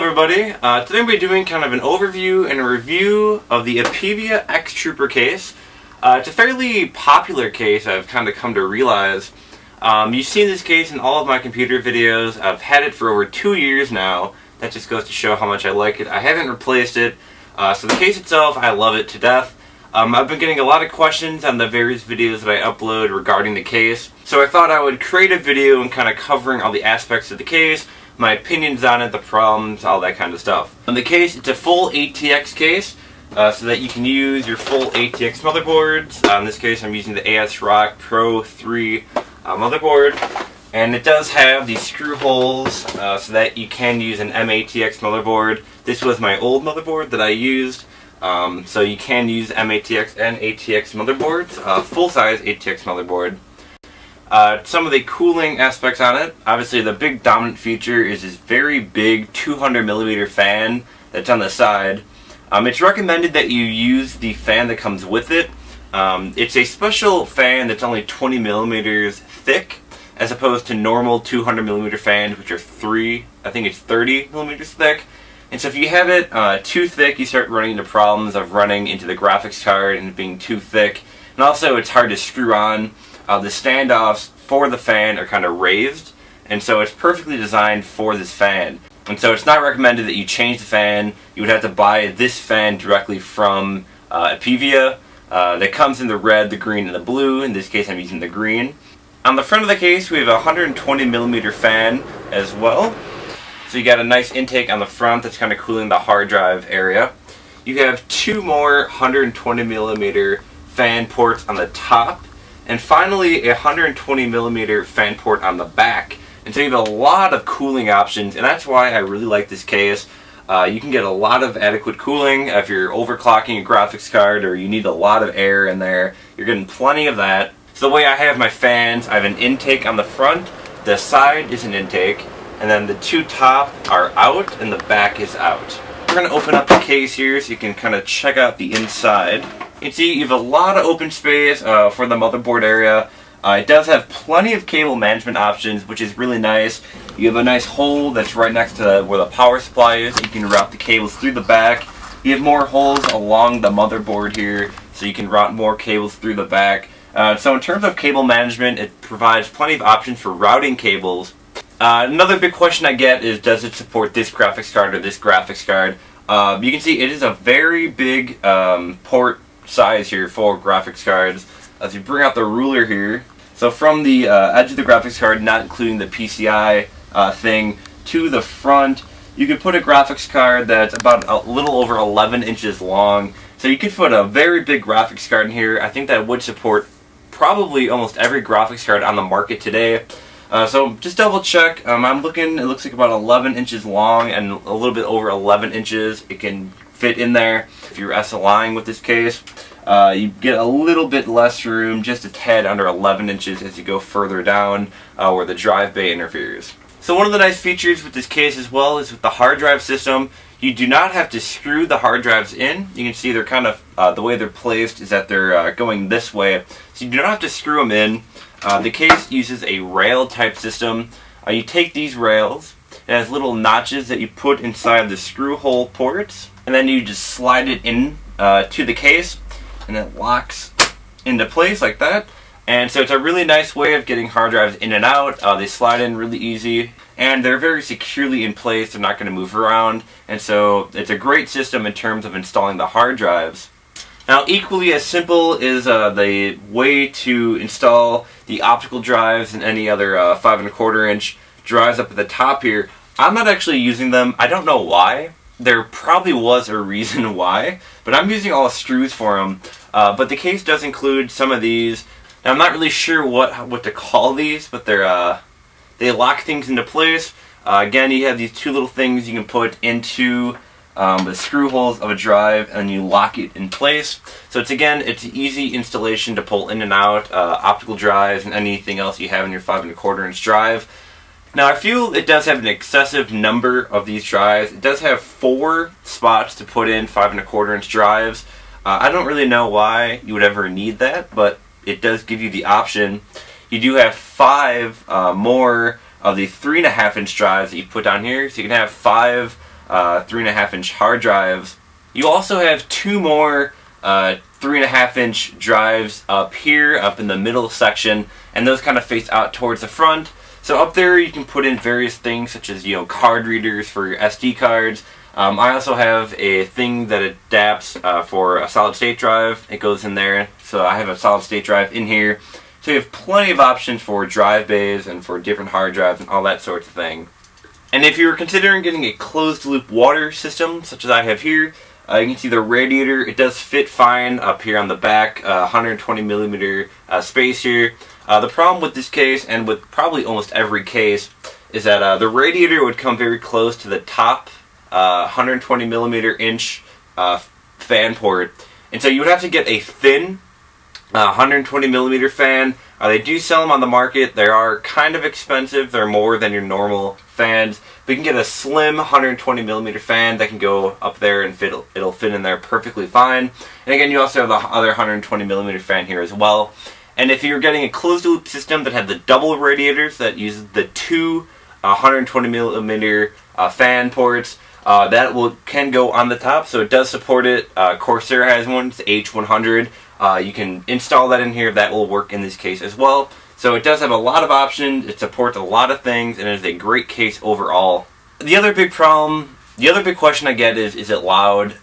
everybody. Today we'll be doing kind of an overview and a review of the Apevia X Trooper Case. It's a fairly popular case, I've kind of come to realize. You've seen this case in all of my computer videos. I've had it for over 2 years now. That just goes to show how much I like it. I haven't replaced it. So the case itself, I love it to death. I've been getting a lot of questions on the various videos that I upload regarding the case. So I thought I would create a video and kind of covering all the aspects of the case, my opinions on it, the problems, all that kind of stuff. On the case, it's a full ATX case, so that you can use your full ATX motherboards. In this case, I'm using the ASRock Pro 3 motherboard. And it does have these screw holes, so that you can use an MATX motherboard. This was my old motherboard that I used. So you can use MATX and ATX motherboards, full-size ATX motherboard. Some of the cooling aspects on it, obviously the big dominant feature is this very big 200mm fan that's on the side. It's recommended that you use the fan that comes with it. It's a special fan that's only 20mm thick, as opposed to normal 200mm fans, which are 30mm thick. And so if you have it too thick, you start running into problems of running into the graphics card and it being too thick. And also it's hard to screw on. The standoffs for the fan are kind of raised, and so it's perfectly designed for this fan. And so it's not recommended that you change the fan. You would have to buy this fan directly from Apevia. That comes in the red, the green, and the blue. In this case I'm using the green. On the front of the case we have a 120mm fan as well. So you got a nice intake on the front that's kind of cooling the hard drive area. You have two more 120mm fan ports on the top. And finally, a 120mm fan port on the back. And so you have a lot of cooling options, and that's why I really like this case. You can get a lot of adequate cooling if you're overclocking a graphics card or you need a lot of air in there. You're getting plenty of that. So the way I have my fans, I have an intake on the front, the side is an intake, and then the two top are out and the back is out. We're going to open up the case here so you can kind of check out the inside. You can see you have a lot of open space for the motherboard area. It does have plenty of cable management options, which is really nice. You have a nice hole that's right next to where the power supply is. You can route the cables through the back. You have more holes along the motherboard here, so you can route more cables through the back. So in terms of cable management, it provides plenty of options for routing cables. Another big question I get is, does it support this graphics card or this graphics card? You can see it is a very big port size here for graphics cards. As you bring out the ruler here, so from the edge of the graphics card, not including the PCI thing, to the front, you could put a graphics card that's about a little over 11 inches long. So you could put a very big graphics card in here. I think that would support probably almost every graphics card on the market today. So just double check. I'm looking, it looks like about 11 inches long and a little bit over 11 inches. It can fit in there. If you're SLIing with this case, you get a little bit less room, just a tad under 11 inches as you go further down where the drive bay interferes. So one of the nice features with this case as well is with the hard drive system, you do not have to screw the hard drives in. You can see they're kind of, the way they're placed is that they're going this way. So you do not have to screw them in. The case uses a rail type system. You take these rails, it has little notches that you put inside the screw hole ports, and then you just slide it in to the case, and it locks into place like that. And so it's a really nice way of getting hard drives in and out. They slide in really easy, and they're very securely in place. They're not going to move around, and so it's a great system in terms of installing the hard drives. Now, equally as simple is the way to install the optical drives and any other 5 1/4 inch drives up at the top here. I'm not actually using them. I don't know why. There probably was a reason why, but I'm using all the screws for them. But the case does include some of these. Now, I'm not really sure what to call these, but they lock things into place. Again, you have these two little things you can put into the screw holes of a drive, and you lock it in place. So it's easy installation to pull in and out optical drives and anything else you have in your 5 1/4 inch drive. Now, I feel it does have an excessive number of these drives. It does have 4 spots to put in 5 1/4 inch drives. I don't really know why you would ever need that, but it does give you the option. You do have 5 more of the 3.5 inch drives that you put down here, so you can have 5 3.5-inch hard drives. You also have two more 3.5-inch drives up here, up in the middle section, and those kind of face out towards the front. So up there you can put in various things such as, card readers for your SD cards. I also have a thing that adapts for a solid state drive. It goes in there, so I have a solid state drive in here. So you have plenty of options for drive bays and for different hard drives and all that sort of thing. And if you're considering getting a closed loop water system, such as I have here, you can see the radiator. It does fit fine up here on the back, 120 millimeter space here. The problem with this case, and with probably almost every case, is that the radiator would come very close to the top 120 millimeter inch fan port, and so you would have to get a thin 120 millimeter fan. They do sell them on the market. They are kind of expensive. They're more than your normal fans. But you can get a slim 120 millimeter fan that can go up there and it'll fit in there perfectly fine. And again, you also have the other 120 millimeter fan here as well. And if you're getting a closed loop system that had the double radiators that uses the two 120 millimeter fan ports, that can go on the top, so it does support it. Corsair has one, it's H100. You can install that in here. That will work in this case as well. So it does have a lot of options, it supports a lot of things, and it is a great case overall. The other big question I get is it loud?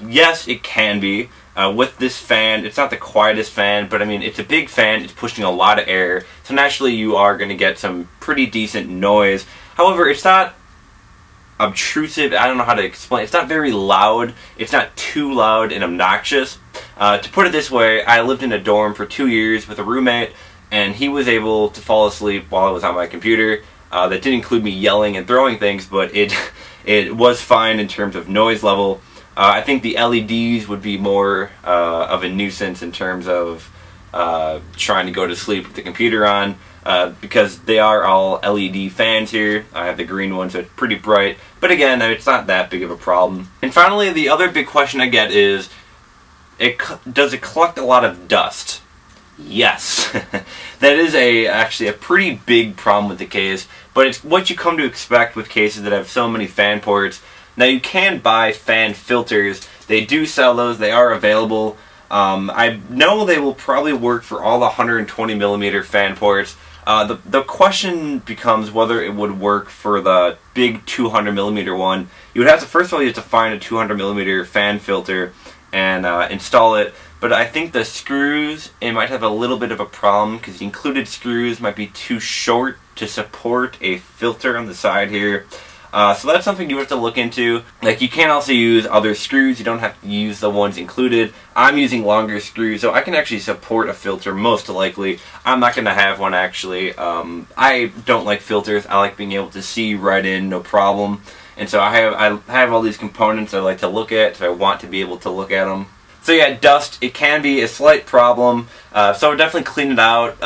Yes, it can be. With this fan, it's not the quietest fan, but I mean, it's a big fan, it's pushing a lot of air, so naturally you are going to get some pretty decent noise. However, it's not obtrusive. I don't know how to explain. It's not very loud. It's not too loud and obnoxious. To put it this way, I lived in a dorm for 2 years with a roommate, and he was able to fall asleep while I was on my computer. That didn't include me yelling and throwing things, but it was fine in terms of noise level. I think the LEDs would be more of a nuisance in terms of trying to go to sleep with the computer on. Because they are all LED fans here. I have the green one, so it's pretty bright. But again, it's not that big of a problem. And finally, the other big question I get is, does it collect a lot of dust? Yes. That is actually a pretty big problem with the case, but it's what you come to expect with cases that have so many fan ports. Now, you can buy fan filters. They do sell those. They are available. I know they will probably work for all the 120 millimeter fan ports. The question becomes whether it would work for the big 200 millimeter one. You would have to, first of all, you have to find a 200 millimeter fan filter and install it. But I think the screws, it might have a little bit of a problem because the included screws might be too short to support a filter on the side here. So that's something you have to look into. Like, you can also use other screws. You don't have to use the ones included. I'm using longer screws, so I can actually support a filter most likely. I'm not going to have one actually. I don't like filters. I like being able to see right in, no problem. And so I have all these components I like to look at, so I want to be able to look at them. So yeah, dust, it can be a slight problem. So definitely clean it out,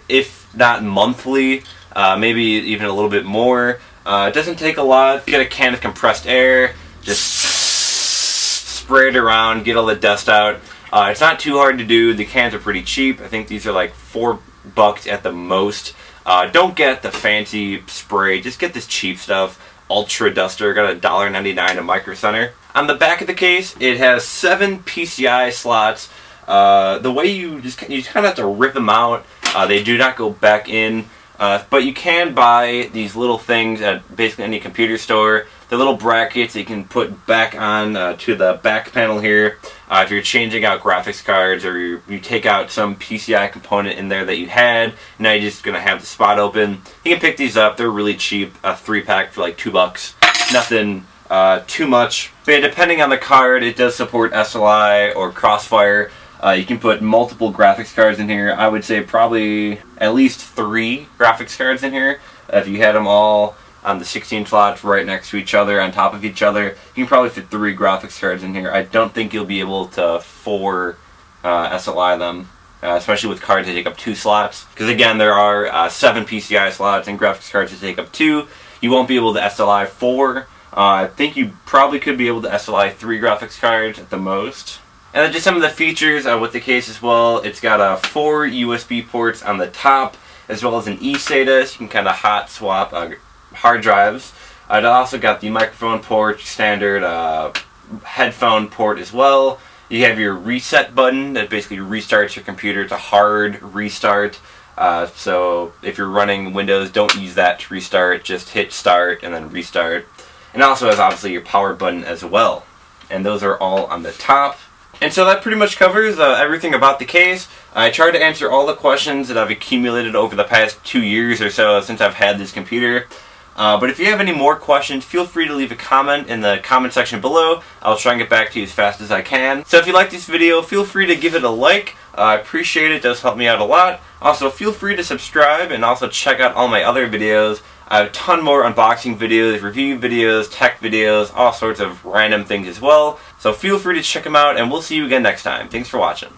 if not monthly, maybe even a little bit more. It doesn't take a lot. Get a can of compressed air, just spray it around, get all the dust out. It's not too hard to do. The cans are pretty cheap. I think these are like $4 at the most. Don't get the fancy spray, just get this cheap stuff. Ultra Duster, got $1.99 at Micro Center. On the back of the case, it has 7 PCI slots. The way you kind of have to rip them out. They do not go back in. But you can buy these little things at basically any computer store. They're little brackets that you can put back on to the back panel here. If you're changing out graphics cards, or you take out some PCI component in there that you had, now you're just going to have the spot open. You can pick these up. They're really cheap. A 3-pack for like $2. Nothing too much. But yeah, depending on the card, it does support SLI or Crossfire. You can put multiple graphics cards in here. I would say probably at least 3 graphics cards in here. If you had them all on the 16 slots right next to each other, on top of each other, you can probably fit 3 graphics cards in here. I don't think you'll be able to SLI them, especially with cards that take up 2 slots. Because again, there are 7 PCI slots and graphics cards that take up 2. You won't be able to SLI 4. I think you probably could be able to SLI 3 graphics cards at the most. And then just some of the features with the case as well. It's got 4 USB ports on the top, as well as an eSATA, so you can kind of hot swap hard drives. It also got the microphone port, standard headphone port as well. You have your reset button that basically restarts your computer to hard restart. So if you're running Windows, don't use that to restart. Just hit start and then restart. And it also has obviously your power button as well. And those are all on the top. And so that pretty much covers everything about the case. I tried to answer all the questions that I've accumulated over the past 2 years or so since I've had this computer. But if you have any more questions, feel free to leave a comment in the comment section below. I'll try and get back to you as fast as I can. So if you like this video, feel free to give it a like. I appreciate it. It does help me out a lot. Also, feel free to subscribe and also check out all my other videos. I have a ton more unboxing videos, review videos, tech videos, all sorts of random things as well. So feel free to check them out, and we'll see you again next time. Thanks for watching.